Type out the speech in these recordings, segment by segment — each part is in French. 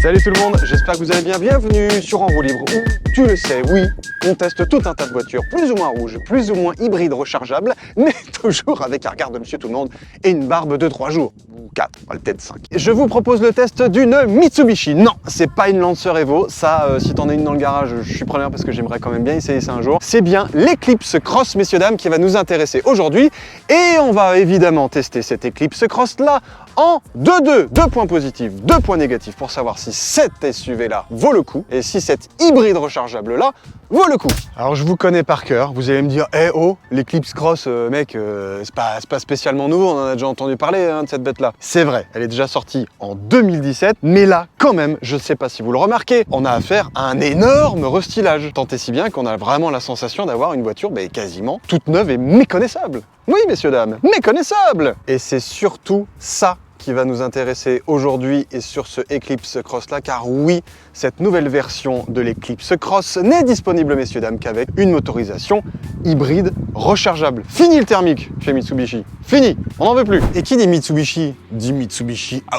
Salut tout le monde, j'espère que vous allez bien. Bienvenue sur En Roue Libre où, tu le sais, oui, on teste tout un tas de voitures plus ou moins rouges, plus ou moins hybrides rechargeables, mais toujours avec un regard de monsieur tout le monde et une barbe de 3 jours. Ou 4, peut-être 5. Je vous propose le test d'une Mitsubishi. Non, c'est pas une Lancer Evo. Ça, si t'en as une dans le garage, je suis preneur parce que j'aimerais quand même bien essayer ça un jour. C'est bien l'Eclipse Cross, messieurs dames, qui va nous intéresser aujourd'hui. Et on va évidemment tester cette Eclipse Cross là en 2 points positifs, 2 points négatifs pour savoir si cet SUV là vaut le coup et si cet hybride rechargeable là vaut le coup. Alors je vous connais par cœur, vous allez me dire eh oh, l'Eclipse Cross, mec, c'est pas spécialement nouveau, on en a déjà entendu parler hein, de cette bête là. C'est vrai, elle est déjà sortie en 2017, mais là quand même, je sais pas si vous le remarquez, on a affaire à un énorme restylage. Tant et si bien qu'on a vraiment la sensation d'avoir une voiture quasiment toute neuve et méconnaissable. Oui messieurs dames, méconnaissable. Et c'est surtout ça qui va nous intéresser aujourd'hui et sur ce Eclipse Cross là, car oui, cette nouvelle version de l'Eclipse Cross n'est disponible, messieurs dames, qu'avec une motorisation hybride rechargeable. Fini le thermique chez Mitsubishi, fini, on n'en veut plus. Et qui dit Mitsubishi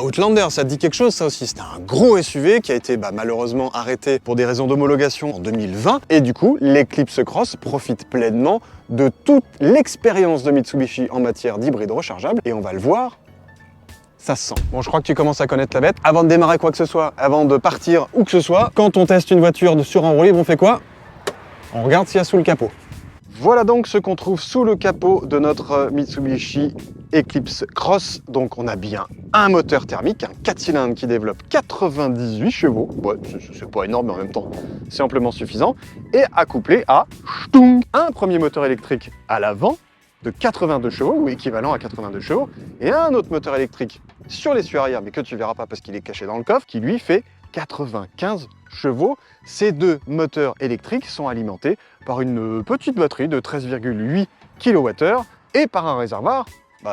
Outlander, ça te dit quelque chose ça aussi? C'était un gros SUV qui a été malheureusement arrêté pour des raisons d'homologation en 2020, et du coup, l'Eclipse Cross profite pleinement de toute l'expérience de Mitsubishi en matière d'hybride rechargeable, et on va le voir, ça se sent. Bon, je crois que tu commences à connaître la bête. Avant de démarrer quoi que ce soit, avant de partir où que ce soit, quand on teste une voiture sur En Roue Libre, on fait quoi? On regarde ce qu'il y a sous le capot. Voilà donc ce qu'on trouve sous le capot de notre Mitsubishi Eclipse Cross. Donc on a bien un moteur thermique, un 4 cylindres qui développe 98 chevaux. Ouais, c'est pas énorme, mais en même temps, c'est amplement suffisant. Et accouplé à un premier moteur électrique à l'avant de 82 chevaux, ou équivalent à 82 chevaux, et un autre moteur électrique sur l'essieu arrière, mais que tu verras pas parce qu'il est caché dans le coffre, qui lui fait 95 chevaux. Ces deux moteurs électriques sont alimentés par une petite batterie de 13,8 kWh et par un réservoir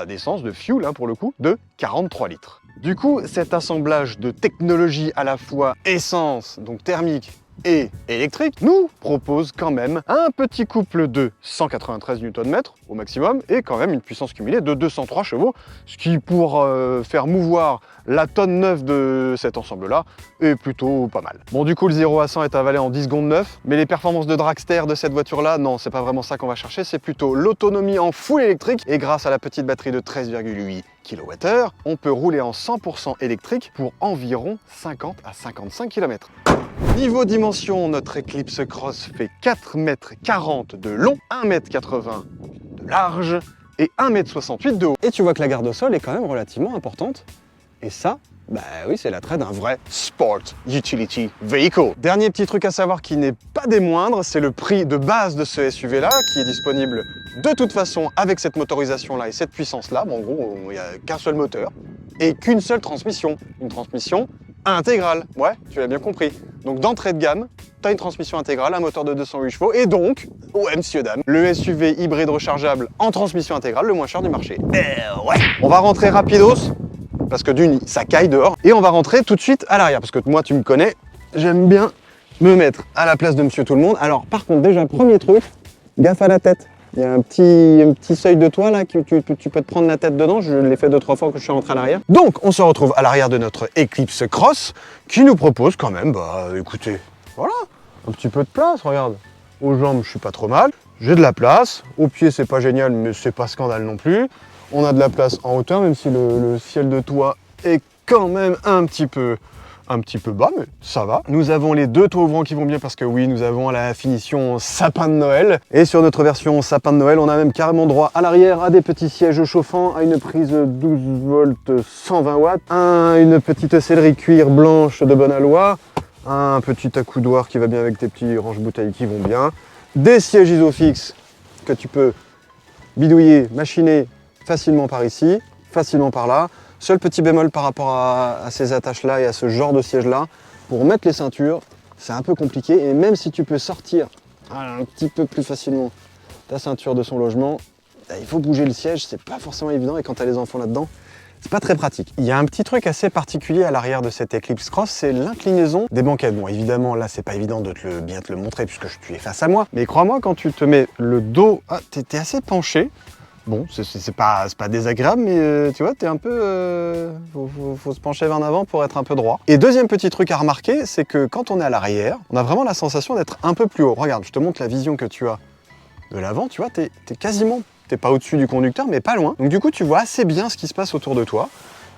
d'essence, de fuel pour le coup, de 43 litres. Du coup, cet assemblage de technologies à la fois essence, donc thermique, et électrique, nous propose quand même un petit couple de 193 Nm au maximum et quand même une puissance cumulée de 203 chevaux, ce qui pour faire mouvoir la tonne neuve de cet ensemble-là est plutôt pas mal. Bon, du coup, le 0 à 100 est avalé en 10 secondes 9, mais les performances de dragster de cette voiture-là, non, c'est pas vraiment ça qu'on va chercher, c'est plutôt l'autonomie en full électrique, et grâce à la petite batterie de 13,8 kWh, on peut rouler en 100% électrique pour environ 50 à 55 km. Niveau dimension, notre Eclipse Cross fait 4,40 m de long, 1,80 m de large et 1,68 m de haut. Et tu vois que la garde au sol est quand même relativement importante. Et ça, oui, c'est l'attrait d'un vrai Sport Utility Vehicle. Dernier petit truc à savoir qui n'est pas des moindres, c'est le prix de base de ce SUV là, qui est disponible de toute façon avec cette motorisation là et cette puissance là. Bon, en gros, il n'y a qu'un seul moteur et qu'une seule transmission. Une transmission intégrale, ouais, tu l'as bien compris. Donc d'entrée de gamme, tu as une transmission intégrale, un moteur de 208 chevaux, et donc, ouais messieurs dames, le SUV hybride rechargeable en transmission intégrale, le moins cher du marché. Ouais. On va rentrer rapidos, parce que d'une, ça caille dehors, et on va rentrer tout de suite à l'arrière, parce que moi tu me connais, j'aime bien me mettre à la place de monsieur tout le monde. Alors par contre, déjà, premier truc, gaffe à la tête. Il y a un petit seuil de toit là, tu peux te prendre la tête dedans, je l'ai fait 2-3 fois que je suis rentré à l'arrière. Donc on se retrouve à l'arrière de notre Eclipse Cross, qui nous propose quand même, écoutez, voilà, un petit peu de place, regarde. Aux jambes, je suis pas trop mal, j'ai de la place, aux pieds c'est pas génial, mais c'est pas scandale non plus. On a de la place en hauteur, même si le ciel de toit est quand même un petit peu bas, mais ça va. Nous avons les deux toits ouvrants qui vont bien parce que oui, nous avons la finition sapin de Noël. Et sur notre version sapin de Noël, on a même carrément droit à l'arrière à des petits sièges chauffants, à une prise 12 volts 120 watts, une petite sellerie cuir blanche de bonne aloi, un petit accoudoir qui va bien avec tes petits range-bouteilles qui vont bien, des sièges isofixes que tu peux bidouiller, machiner facilement par ici, facilement par là. Seul petit bémol par rapport à ces attaches-là et à ce genre de siège-là, pour mettre les ceintures, c'est un peu compliqué. Et même si tu peux sortir un petit peu plus facilement ta ceinture de son logement, il faut bouger le siège, c'est pas forcément évident. Et quand tu as les enfants là-dedans, c'est pas très pratique. Il y a un petit truc assez particulier à l'arrière de cette Eclipse Cross, c'est l'inclinaison des banquettes. Bon, évidemment, là, c'est pas évident de bien te le montrer puisque tu es face à moi. Mais crois-moi, quand tu te mets le dos, t'es assez penché. Bon, c'est pas désagréable, mais tu vois, t'es un peu... faut se pencher vers l'avant pour être un peu droit. Et deuxième petit truc à remarquer, c'est que quand on est à l'arrière, on a vraiment la sensation d'être un peu plus haut. Regarde, je te montre la vision que tu as de l'avant, tu vois, t'es quasiment... T'es pas au-dessus du conducteur, mais pas loin. Donc du coup, tu vois assez bien ce qui se passe autour de toi.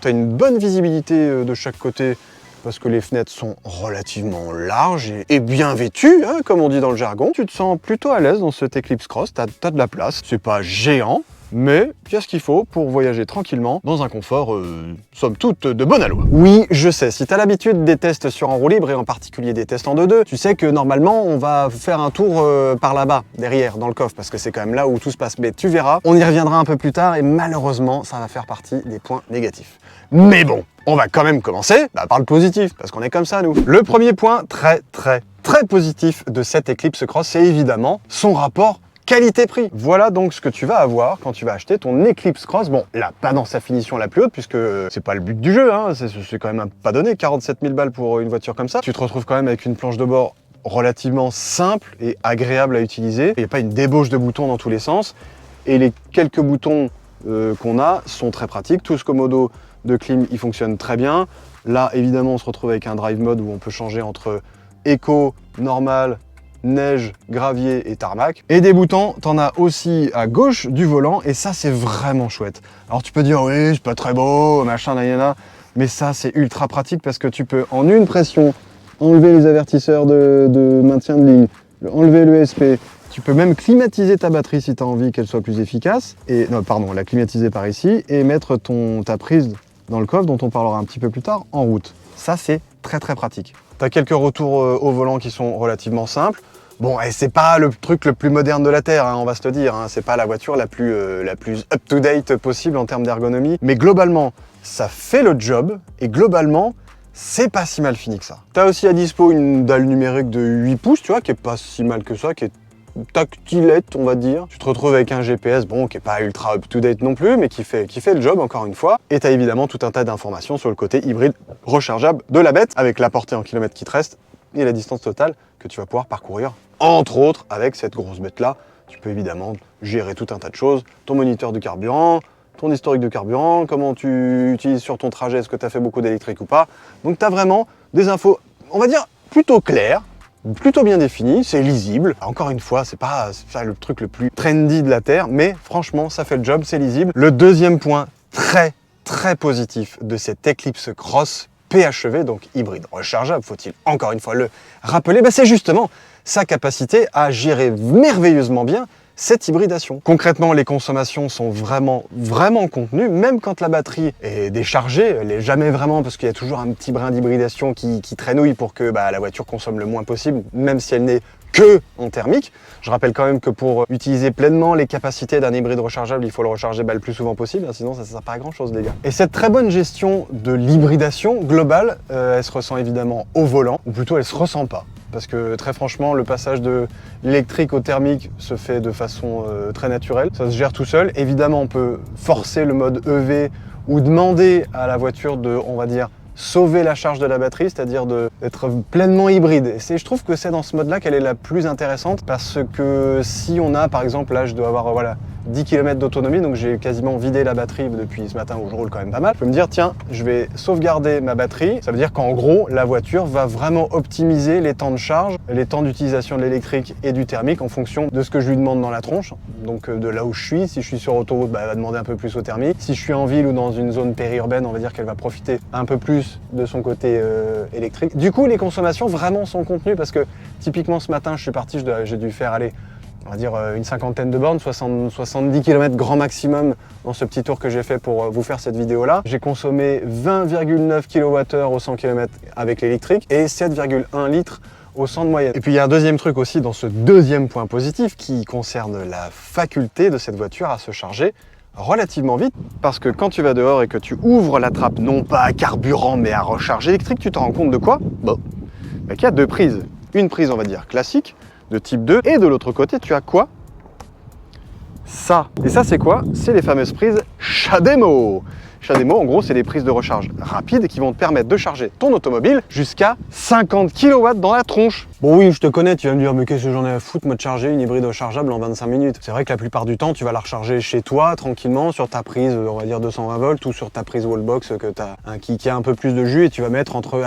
T'as une bonne visibilité de chaque côté, parce que les fenêtres sont relativement larges et bien vêtues, hein, comme on dit dans le jargon. Tu te sens plutôt à l'aise dans cet Eclipse Cross, t'as de la place. C'est pas géant, mais il y a ce qu'il faut pour voyager tranquillement dans un confort, somme toute, de bonne aloi. Oui, je sais, si t'as l'habitude des tests sur en roue libre, et en particulier des tests en 2-2, tu sais que normalement, on va faire un tour par là-bas, derrière, dans le coffre, parce que c'est quand même là où tout se passe. Mais tu verras, on y reviendra un peu plus tard, et malheureusement, ça va faire partie des points négatifs. Mais bon, on va quand même commencer par le positif, parce qu'on est comme ça, nous. Le premier point très positif de cette Eclipse Cross, c'est évidemment son rapport qualité-prix. Voilà donc ce que tu vas avoir quand tu vas acheter ton Eclipse Cross. Bon, là, pas dans sa finition la plus haute, puisque c'est pas le but du jeu, hein. C'est quand même pas donné, 47 000 balles pour une voiture comme ça. Tu te retrouves quand même avec une planche de bord relativement simple et agréable à utiliser. Il n'y a pas une débauche de boutons dans tous les sens. Et les quelques boutons qu'on a sont très pratiques. Tout ce commodo de clim, il fonctionne très bien. Là, évidemment, on se retrouve avec un drive mode où on peut changer entre éco, normal, neige, gravier et tarmac. Et des boutons, t'en as aussi à gauche du volant, et ça, c'est vraiment chouette. Alors tu peux dire, oui, c'est pas très beau, machin, nanana, mais ça, c'est ultra pratique parce que tu peux, en une pression, enlever les avertisseurs de maintien de ligne, enlever l'ESP. Tu peux même climatiser ta batterie si tu as envie qu'elle soit plus efficace. Et non, pardon, la climatiser par ici et mettre ta prise dans le coffre, dont on parlera un petit peu plus tard, en route. Ça, c'est très pratique. Tu as quelques retours au volant qui sont relativement simples. Bon, et c'est pas le truc le plus moderne de la Terre, hein, on va se le dire. Hein. C'est pas la voiture la plus up-to-date possible en termes d'ergonomie. Mais globalement, ça fait le job. Et globalement, c'est pas si mal fini que ça. Tu as aussi à dispo une dalle numérique de 8 pouces, tu vois, qui est pas si mal que ça, qui est tactilette, on va dire. Tu te retrouves avec un GPS, bon, qui est pas ultra up-to-date non plus, mais qui fait le job, encore une fois. Et tu as évidemment tout un tas d'informations sur le côté hybride rechargeable de la bête, avec la portée en kilomètres qui te reste et la distance totale que tu vas pouvoir parcourir. Entre autres, avec cette grosse bête-là, tu peux évidemment gérer tout un tas de choses. Ton moniteur de carburant, ton historique de carburant, comment tu utilises sur ton trajet, est-ce que tu as fait beaucoup d'électrique ou pas. Donc tu as vraiment des infos, on va dire, plutôt claires, plutôt bien défini, c'est lisible. Encore une fois, c'est pas le truc le plus trendy de la Terre, mais franchement, ça fait le job, c'est lisible. Le deuxième point très positif de cette Eclipse Cross PHEV, donc hybride rechargeable, faut-il encore une fois le rappeler, c'est justement sa capacité à gérer merveilleusement bien cette hybridation. Concrètement, les consommations sont vraiment contenues, même quand la batterie est déchargée, elle n'est jamais vraiment, parce qu'il y a toujours un petit brin d'hybridation qui traînouille pour que la voiture consomme le moins possible, même si elle n'est que en thermique. Je rappelle quand même que pour utiliser pleinement les capacités d'un hybride rechargeable, il faut le recharger le plus souvent possible, hein, sinon ça ne sert pas à grand chose, les gars. Et cette très bonne gestion de l'hybridation globale, elle se ressent évidemment au volant, ou plutôt elle se ressent pas. Parce que très franchement, le passage de l'électrique au thermique se fait de façon très naturelle. Ça se gère tout seul. Évidemment, on peut forcer le mode EV ou demander à la voiture de, on va dire, sauver la charge de la batterie, c'est-à-dire d'être pleinement hybride. Et je trouve que c'est dans ce mode-là qu'elle est la plus intéressante, parce que si on a, par exemple, là je dois avoir 10 km d'autonomie, donc j'ai quasiment vidé la batterie depuis ce matin où je roule quand même pas mal, je peux me dire, tiens, je vais sauvegarder ma batterie. Ça veut dire qu'en gros, la voiture va vraiment optimiser les temps de charge, les temps d'utilisation de l'électrique et du thermique en fonction de ce que je lui demande dans la tronche, donc de là où je suis. Si je suis sur autoroute, elle va demander un peu plus au thermique. Si je suis en ville ou dans une zone périurbaine, on va dire qu'elle va profiter un peu plus de son côté électrique. Du coup, les consommations vraiment sont contenues, parce que typiquement ce matin, je suis parti, j'ai dû faire aller, on va dire une cinquantaine de bornes, 70 km grand maximum dans ce petit tour que j'ai fait pour vous faire cette vidéo-là. J'ai consommé 20,9 kWh au 100 km avec l'électrique et 7,1 litres au 100 de moyenne. Et puis il y a un deuxième truc aussi dans ce deuxième point positif qui concerne la faculté de cette voiture à se charger relativement vite, parce que quand tu vas dehors et que tu ouvres la trappe, non pas à carburant mais à recharge électrique, tu te rends compte de quoi? Qu'il y a deux prises. Une prise, on va dire, classique, de type 2, et de l'autre côté, tu as quoi? Ça. Et ça, c'est quoi? C'est les fameuses prises CHAdeMO. CHAdeMO, en gros, c'est des prises de recharge rapides qui vont te permettre de charger ton automobile jusqu'à 50 kW dans la tronche. Bon oui, je te connais, tu vas me dire, mais qu'est-ce que j'en ai à foutre, moi, de charger une hybride rechargeable en 25 minutes. C'est vrai que la plupart du temps, tu vas la recharger chez toi, tranquillement, sur ta prise, on va dire 220 volts, ou sur ta prise wallbox qui a un peu plus de jus, et tu vas mettre entre,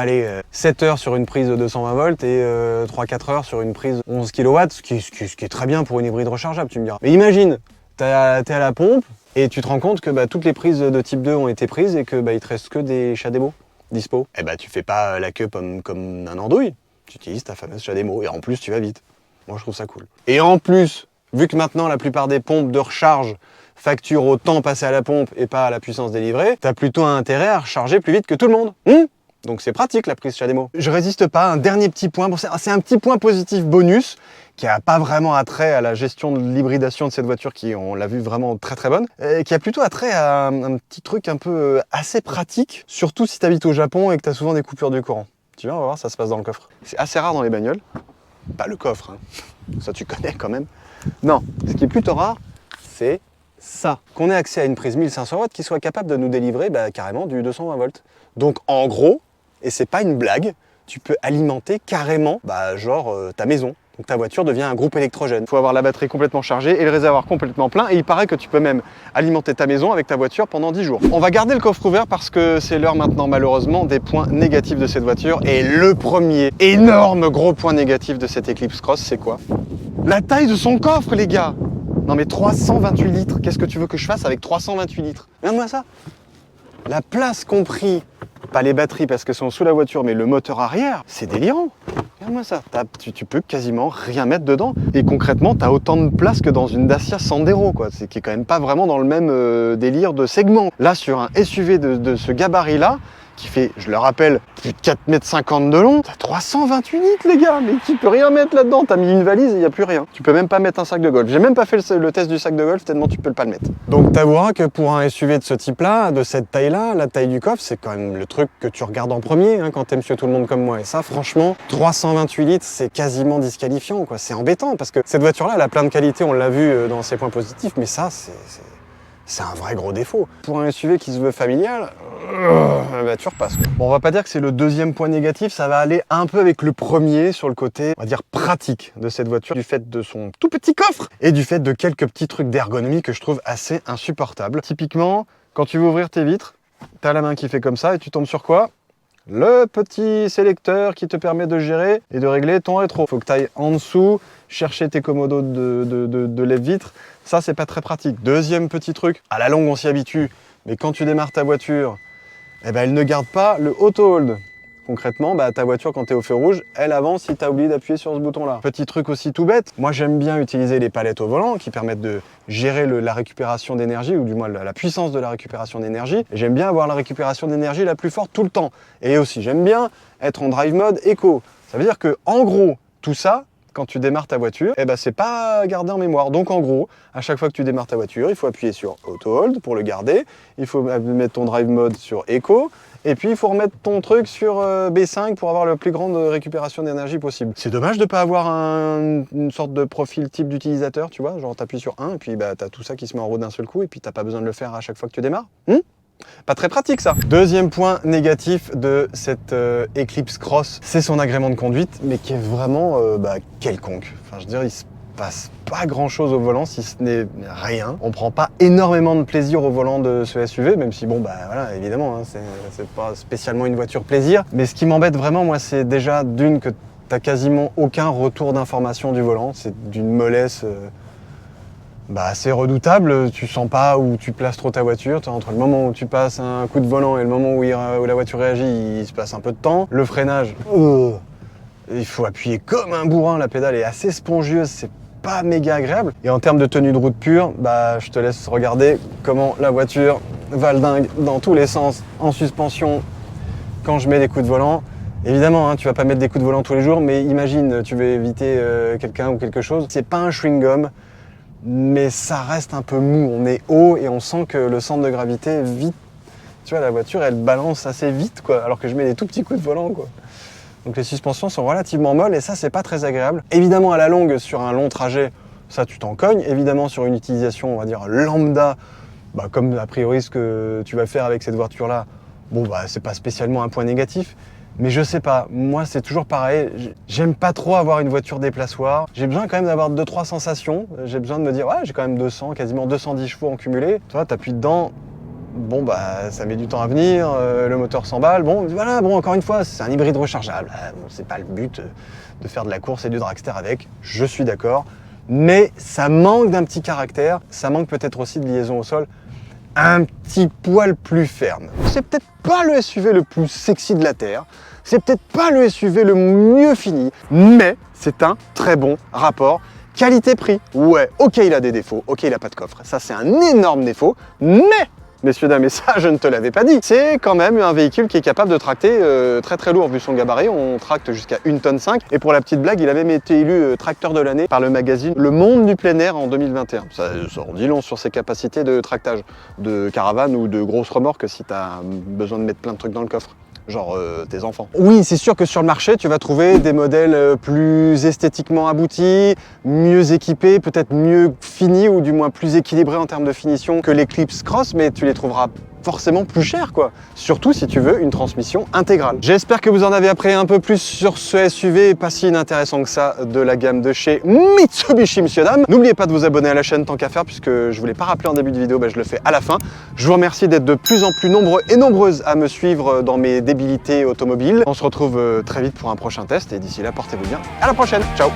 7 heures sur une prise de 220 volts et 3-4 heures sur une prise 11 kW, ce qui est très bien pour une hybride rechargeable, tu me diras. Mais imagine, t'es à la pompe, et tu te rends compte que toutes les prises de type 2 ont été prises et que il te reste que des CHAdeMO dispo. Et tu fais pas la queue comme un andouille. Tu utilises ta fameuse CHAdeMO et en plus tu vas vite. Moi je trouve ça cool. Et en plus, vu que maintenant la plupart des pompes de recharge facturent au temps passé à la pompe et pas à la puissance délivrée, t'as plutôt un intérêt à recharger plus vite que tout le monde. Donc c'est pratique la prise CHAdeMO. Je résiste pas, un dernier petit point, c'est un petit point positif bonus qui n'a pas vraiment attrait à la gestion de l'hybridation de cette voiture qui, on l'a vu, vraiment très très bonne, et qui a plutôt attrait à un petit truc un peu assez pratique, surtout si tu habites au Japon et que tu as souvent des coupures du courant. Tu vois, on va voir, ça se passe dans le coffre. C'est assez rare dans les bagnoles. Pas le coffre, hein. Ça tu connais quand même. Non, ce qui est plutôt rare, c'est ça. Qu'on ait accès à une prise 1500 watts qui soit capable de nous délivrer carrément du 220 volts. Donc en gros, et c'est pas une blague, tu peux alimenter carrément, ta maison. Donc ta voiture devient un groupe électrogène. Il faut avoir la batterie complètement chargée et le réservoir complètement plein. Et il paraît que tu peux même alimenter ta maison avec ta voiture pendant 10 jours. On va garder le coffre ouvert parce que c'est l'heure maintenant, malheureusement, des points négatifs de cette voiture. Et le premier énorme gros point négatif de cette Eclipse Cross, c'est quoi? La taille de son coffre, les gars! Non mais 328 litres, qu'est-ce que tu veux que je fasse avec 328 litres? Regarde-moi ça! La place compris, pas les batteries parce qu'elles sont sous la voiture, mais le moteur arrière, c'est délirant. Regarde-moi ça, tu peux quasiment rien mettre dedans. Et concrètement, tu as autant de place que dans une Dacia Sandero, quoi. C'est qui est quand même pas vraiment dans le même délire de segment. Là, sur un SUV de ce gabarit-là, qui fait, je le rappelle, plus de 4,50 m de long, t'as 328 litres, les gars, mais tu peux rien mettre là-dedans. T'as mis une valise et il n'y a plus rien. Tu peux même pas mettre un sac de golf. J'ai même pas fait le test du sac de golf, tellement tu peux pas le mettre. Donc t'avoueras que pour un SUV de ce type-là, de cette taille-là, la taille du coffre, c'est quand même le truc que tu regardes en premier, hein, quand t'es monsieur tout le monde comme moi. Et ça, franchement, 328 litres, c'est quasiment disqualifiant, quoi. C'est embêtant, parce que cette voiture-là, elle a plein de qualités, on l'a vu dans ses points positifs, mais ça, c'est un vrai gros défaut. Pour un SUV qui se veut familial, tu repasses. Bon, on va pas dire que c'est le deuxième point négatif, ça va aller un peu avec le premier sur le côté, on va dire, pratique de cette voiture, du fait de son tout petit coffre et du fait de quelques petits trucs d'ergonomie que je trouve assez insupportables. Typiquement, quand tu veux ouvrir tes vitres, t'as la main qui fait comme ça et tu tombes sur quoi? Le petit sélecteur qui te permet de gérer et de régler ton rétro. Faut que tu ailles en dessous, chercher tes commodos de lève-vitres. Ça, c'est pas très pratique. Deuxième petit truc, à la longue, on s'y habitue, mais quand tu démarres ta voiture, elle ne garde pas le auto-hold. Concrètement, ta voiture, quand tu es au feu rouge, elle avance si tu as oublié d'appuyer sur ce bouton-là. Petit truc aussi tout bête, moi j'aime bien utiliser les palettes au volant qui permettent de gérer la récupération d'énergie, ou du moins la puissance de la récupération d'énergie. J'aime bien avoir la récupération d'énergie la plus forte tout le temps. Et aussi, j'aime bien être en drive mode éco. Ça veut dire que, en gros, tout ça, quand tu démarres ta voiture, c'est pas gardé en mémoire. Donc en gros, à chaque fois que tu démarres ta voiture, il faut appuyer sur Auto Hold pour le garder, il faut mettre ton drive mode sur Eco, et puis il faut remettre ton truc sur B5 pour avoir la plus grande récupération d'énergie possible. C'est dommage de pas avoir une sorte de profil type d'utilisateur, tu vois, genre t'appuies sur 1, et puis t'as tout ça qui se met en route d'un seul coup, et puis t'as pas besoin de le faire à chaque fois que tu démarres. Pas très pratique ça. Deuxième point négatif de cette Eclipse Cross, c'est son agrément de conduite, mais qui est vraiment quelconque. Enfin, je veux dire, il se passe pas grand chose au volant, si ce n'est rien. On prend pas énormément de plaisir au volant de ce SUV, même si voilà, évidemment, hein, c'est pas spécialement une voiture plaisir. Mais ce qui m'embête vraiment, moi, c'est déjà d'une que t'as quasiment aucun retour d'information du volant. C'est d'une mollesse assez redoutable, tu sens pas où tu places trop ta voiture, entre le moment où tu passes un coup de volant et le moment où la voiture réagit, il se passe un peu de temps. Le freinage, il faut appuyer comme un bourrin, la pédale est assez spongieuse, c'est pas méga agréable. Et en termes de tenue de route pure, je te laisse regarder comment la voiture valdingue dans tous les sens, en suspension, quand je mets des coups de volant. Évidemment, hein, tu vas pas mettre des coups de volant tous les jours, mais imagine, tu veux éviter quelqu'un ou quelque chose, c'est pas un chewing-gum, mais ça reste un peu mou, on est haut et on sent que le centre de gravité vite, tu vois, la voiture elle balance assez vite, quoi, alors que je mets des tout petits coups de volant, quoi. Donc les suspensions sont relativement molles et ça c'est pas très agréable. Évidemment à la longue sur un long trajet, ça tu t'en cognes. Évidemment sur une utilisation on va dire lambda, Bah, comme a priori ce que tu vas faire avec cette voiture-là, bon bah c'est pas spécialement un point négatif. Mais je sais pas, moi c'est toujours pareil, j'aime pas trop avoir une voiture déplaçoir. J'ai besoin quand même d'avoir 2-3 sensations. J'ai besoin de me dire, ouais j'ai quand même 200, quasiment 210 chevaux en cumulé. Tu vois, t'appuies dedans, bon bah ça met du temps à venir, le moteur s'emballe. Bon voilà, bon encore une fois, c'est un hybride rechargeable. Bon, c'est pas le but de faire de la course et du dragster avec, je suis d'accord. Mais ça manque d'un petit caractère, ça manque peut-être aussi de liaison au sol un petit poil plus ferme. C'est peut-être pas le SUV le plus sexy de la Terre, c'est peut-être pas le SUV le mieux fini, mais c'est un très bon rapport qualité-prix. Ouais, ok il a des défauts, ok il a pas de coffre, ça c'est un énorme défaut, mais messieurs, dames, et ça, je ne te l'avais pas dit. C'est quand même un véhicule qui est capable de tracter très très lourd vu son gabarit. On tracte jusqu'à 1,5 tonne. Et pour la petite blague, il avait même été élu tracteur de l'année par le magazine Le Monde du plein air en 2021. Ça en dit long sur ses capacités de tractage de caravane ou de grosses remorques si tu as besoin de mettre plein de trucs dans le coffre. Genre tes enfants. Oui, c'est sûr que sur le marché, tu vas trouver des modèles plus esthétiquement aboutis, mieux équipés, peut-être mieux finis ou du moins plus équilibrés en termes de finition que l'Eclipse Cross, mais tu les trouveras forcément plus chers quoi. Surtout si tu veux une transmission intégrale. J'espère que vous en avez appris un peu plus sur ce SUV pas si inintéressant que ça de la gamme de chez Mitsubishi, messieurs dames. N'oubliez pas de vous abonner à la chaîne tant qu'à faire puisque je vous l'ai pas rappelé en début de vidéo, je le fais à la fin. Je vous remercie d'être de plus en plus nombreux et nombreuses à me suivre dans mes débilités automobiles. On se retrouve très vite pour un prochain test et d'ici là, portez-vous bien. À la prochaine, ciao.